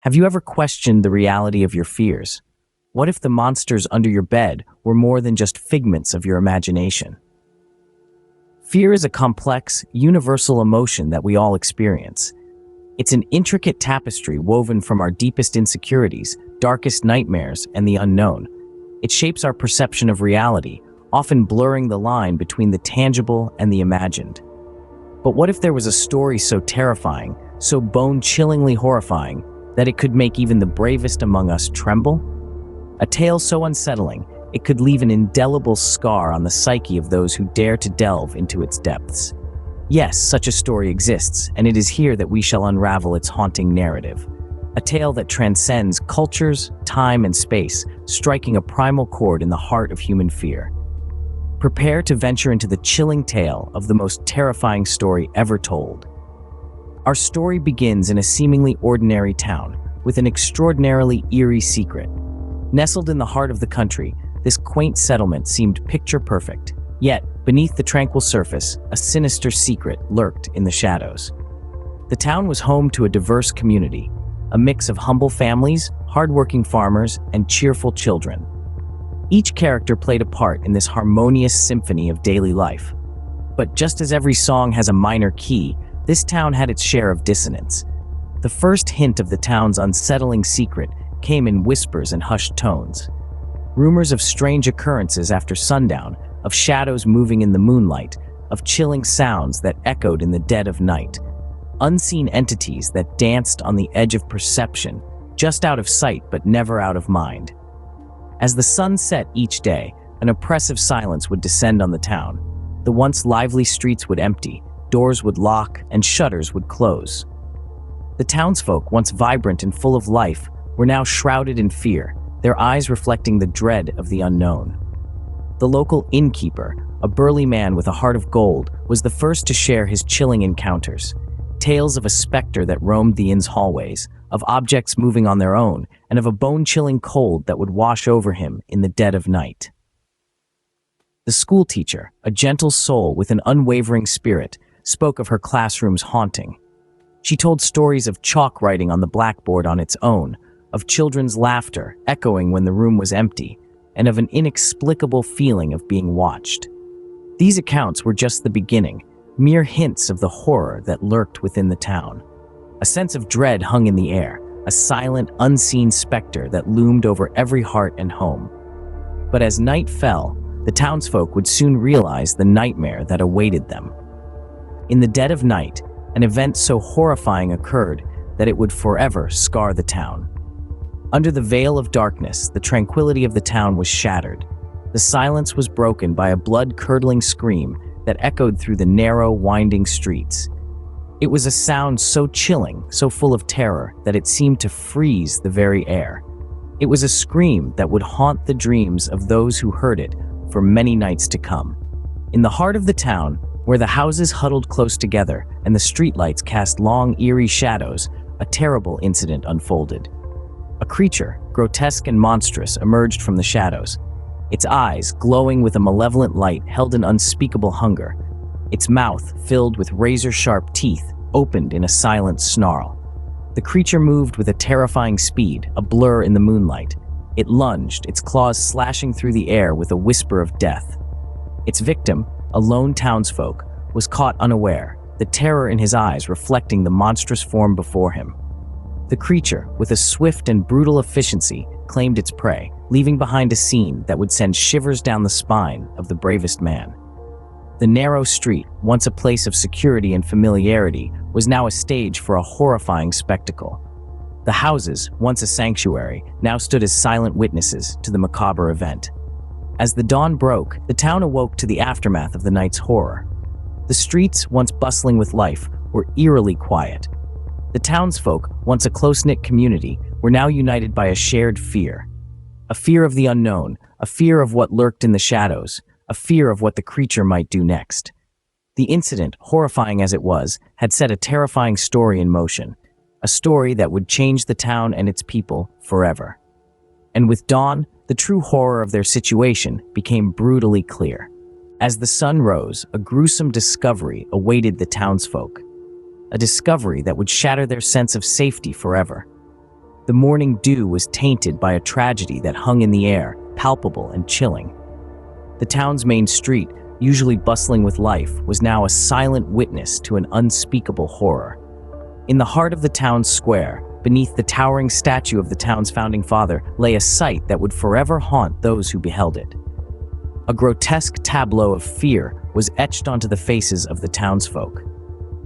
Have you ever questioned the reality of your fears? What if the monsters under your bed were more than just figments of your imagination? Fear is a complex, universal emotion that we all experience. It's an intricate tapestry woven from our deepest insecurities, darkest nightmares, and the unknown. It shapes our perception of reality, often blurring the line between the tangible and the imagined. But what if there was a story so terrifying, so bone-chillingly horrifying, that it could make even the bravest among us tremble? A tale so unsettling, it could leave an indelible scar on the psyche of those who dare to delve into its depths. Yes, such a story exists, and it is here that we shall unravel its haunting narrative. A tale that transcends cultures, time, and space, striking a primal chord in the heart of human fear. Prepare to venture into the chilling tale of the most terrifying story ever told. Our story begins in a seemingly ordinary town, with an extraordinarily eerie secret. Nestled in the heart of the country, this quaint settlement seemed picture-perfect. Yet, beneath the tranquil surface, a sinister secret lurked in the shadows. The town was home to a diverse community, a mix of humble families, hardworking farmers, and cheerful children. Each character played a part in this harmonious symphony of daily life. But just as every song has a minor key, this town had its share of dissonance. The first hint of the town's unsettling secret came in whispers and hushed tones. Rumors of strange occurrences after sundown, of shadows moving in the moonlight, of chilling sounds that echoed in the dead of night. Unseen entities that danced on the edge of perception, just out of sight but never out of mind. As the sun set each day, an oppressive silence would descend on the town. The once lively streets would empty, doors would lock, and shutters would close. The townsfolk, once vibrant and full of life, were now shrouded in fear, their eyes reflecting the dread of the unknown. The local innkeeper, a burly man with a heart of gold, was the first to share his chilling encounters. Tales of a specter that roamed the inn's hallways, of objects moving on their own, and of a bone-chilling cold that would wash over him in the dead of night. The schoolteacher, a gentle soul with an unwavering spirit, spoke of her classroom's haunting. She told stories of chalk writing on the blackboard on its own, of children's laughter echoing when the room was empty, and of an inexplicable feeling of being watched. These accounts were just the beginning, mere hints of the horror that lurked within the town. A sense of dread hung in the air, a silent, unseen specter that loomed over every heart and home. But as night fell, the townsfolk would soon realize the nightmare that awaited them. In the dead of night, an event so horrifying occurred that it would forever scar the town. Under the veil of darkness, the tranquility of the town was shattered. The silence was broken by a blood-curdling scream that echoed through the narrow, winding streets. It was a sound so chilling, so full of terror, that it seemed to freeze the very air. It was a scream that would haunt the dreams of those who heard it for many nights to come. In the heart of the town, where the houses huddled close together and the streetlights cast long, eerie shadows, a terrible incident unfolded. A creature, grotesque and monstrous, emerged from the shadows. Its eyes, glowing with a malevolent light, held an unspeakable hunger. Its mouth, filled with razor-sharp teeth, opened in a silent snarl. The creature moved with a terrifying speed, a blur in the moonlight. It lunged, its claws slashing through the air with a whisper of death. Its victim, a lone townsfolk, was caught unaware, the terror in his eyes reflecting the monstrous form before him. The creature, with a swift and brutal efficiency, claimed its prey, leaving behind a scene that would send shivers down the spine of the bravest man. The narrow street, once a place of security and familiarity, was now a stage for a horrifying spectacle. The houses, once a sanctuary, now stood as silent witnesses to the macabre event. As the dawn broke, the town awoke to the aftermath of the night's horror. The streets, once bustling with life, were eerily quiet. The townsfolk, once a close-knit community, were now united by a shared fear. A fear of the unknown, a fear of what lurked in the shadows, a fear of what the creature might do next. The incident, horrifying as it was, had set a terrifying story in motion, a story that would change the town and its people forever. And with dawn, the true horror of their situation became brutally clear. As the sun rose, a gruesome discovery awaited the townsfolk. A discovery that would shatter their sense of safety forever. The morning dew was tainted by a tragedy that hung in the air, palpable and chilling. The town's main street, usually bustling with life, was now a silent witness to an unspeakable horror. In the heart of the town's square, beneath the towering statue of the town's founding father, lay a sight that would forever haunt those who beheld it. A grotesque tableau of fear was etched onto the faces of the townsfolk.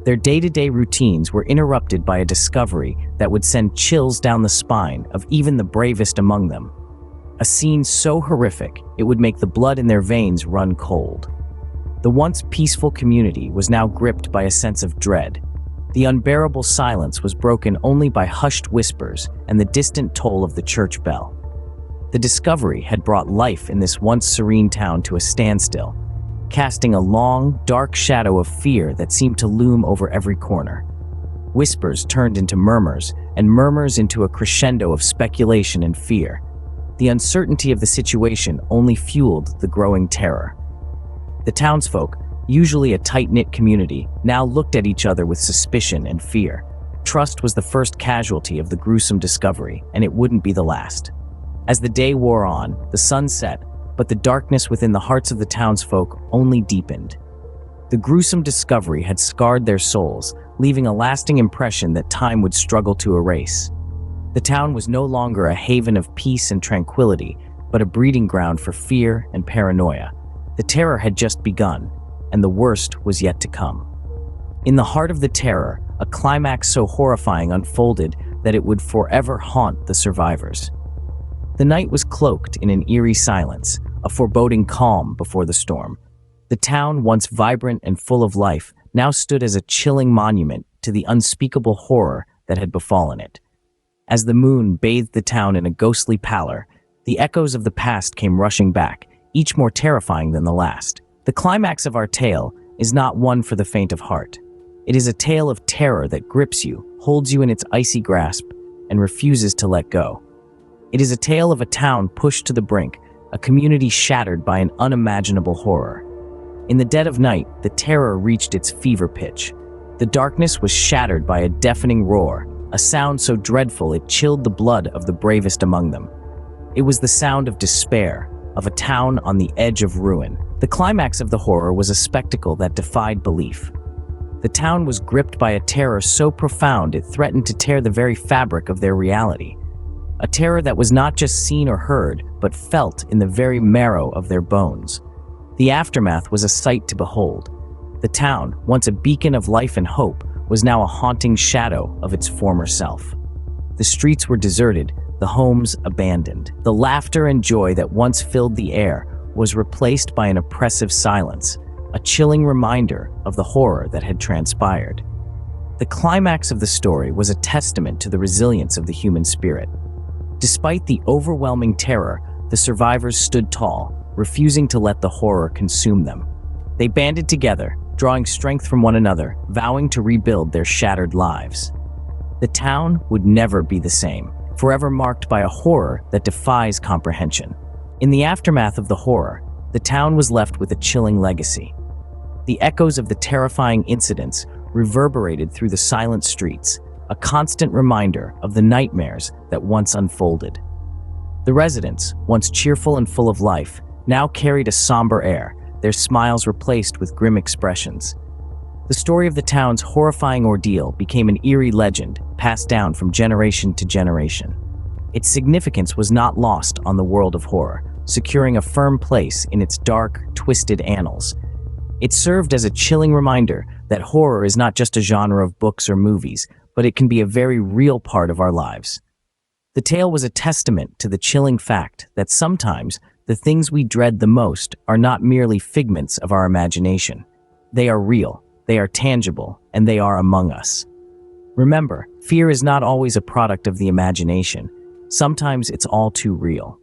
Their day-to-day routines were interrupted by a discovery that would send chills down the spine of even the bravest among them. A scene so horrific, it would make the blood in their veins run cold. The once peaceful community was now gripped by a sense of dread. The unbearable silence was broken only by hushed whispers and the distant toll of the church bell. The discovery had brought life in this once serene town to a standstill, casting a long, dark shadow of fear that seemed to loom over every corner. Whispers turned into murmurs, and murmurs into a crescendo of speculation and fear. The uncertainty of the situation only fueled the growing terror. The townsfolk, usually a tight-knit community, now looked at each other with suspicion and fear. Trust was the first casualty of the gruesome discovery, and it wouldn't be the last. As the day wore on, the sun set, but the darkness within the hearts of the townsfolk only deepened. The gruesome discovery had scarred their souls, leaving a lasting impression that time would struggle to erase. The town was no longer a haven of peace and tranquility, but a breeding ground for fear and paranoia. The terror had just begun, and the worst was yet to come. In the heart of the terror, a climax so horrifying unfolded that it would forever haunt the survivors. The night was cloaked in an eerie silence, a foreboding calm before the storm. The town, once vibrant and full of life, now stood as a chilling monument to the unspeakable horror that had befallen it. As the moon bathed the town in a ghostly pallor, the echoes of the past came rushing back, each more terrifying than the last. The climax of our tale is not one for the faint of heart. It is a tale of terror that grips you, holds you in its icy grasp, and refuses to let go. It is a tale of a town pushed to the brink, a community shattered by an unimaginable horror. In the dead of night, the terror reached its fever pitch. The darkness was shattered by a deafening roar, a sound so dreadful it chilled the blood of the bravest among them. It was the sound of despair, of a town on the edge of ruin. The climax of the horror was a spectacle that defied belief. The town was gripped by a terror so profound it threatened to tear the very fabric of their reality. A terror that was not just seen or heard, but felt in the very marrow of their bones. The aftermath was a sight to behold. The town, once a beacon of life and hope, was now a haunting shadow of its former self. The streets were deserted, the homes abandoned. The laughter and joy that once filled the air was replaced by an oppressive silence, a chilling reminder of the horror that had transpired. The climax of the story was a testament to the resilience of the human spirit. Despite the overwhelming terror, the survivors stood tall, refusing to let the horror consume them. They banded together, drawing strength from one another, vowing to rebuild their shattered lives. The town would never be the same, forever marked by a horror that defies comprehension. In the aftermath of the horror, the town was left with a chilling legacy. The echoes of the terrifying incidents reverberated through the silent streets, a constant reminder of the nightmares that once unfolded. The residents, once cheerful and full of life, now carried a somber air, their smiles replaced with grim expressions. The story of the town's horrifying ordeal became an eerie legend passed down from generation to generation. Its significance was not lost on the world of horror, securing a firm place in its dark, twisted annals. It served as a chilling reminder that horror is not just a genre of books or movies, but it can be a very real part of our lives. The tale was a testament to the chilling fact that sometimes the things we dread the most are not merely figments of our imagination. They are real, they are tangible, and they are among us. Remember, fear is not always a product of the imagination. Sometimes it's all too real.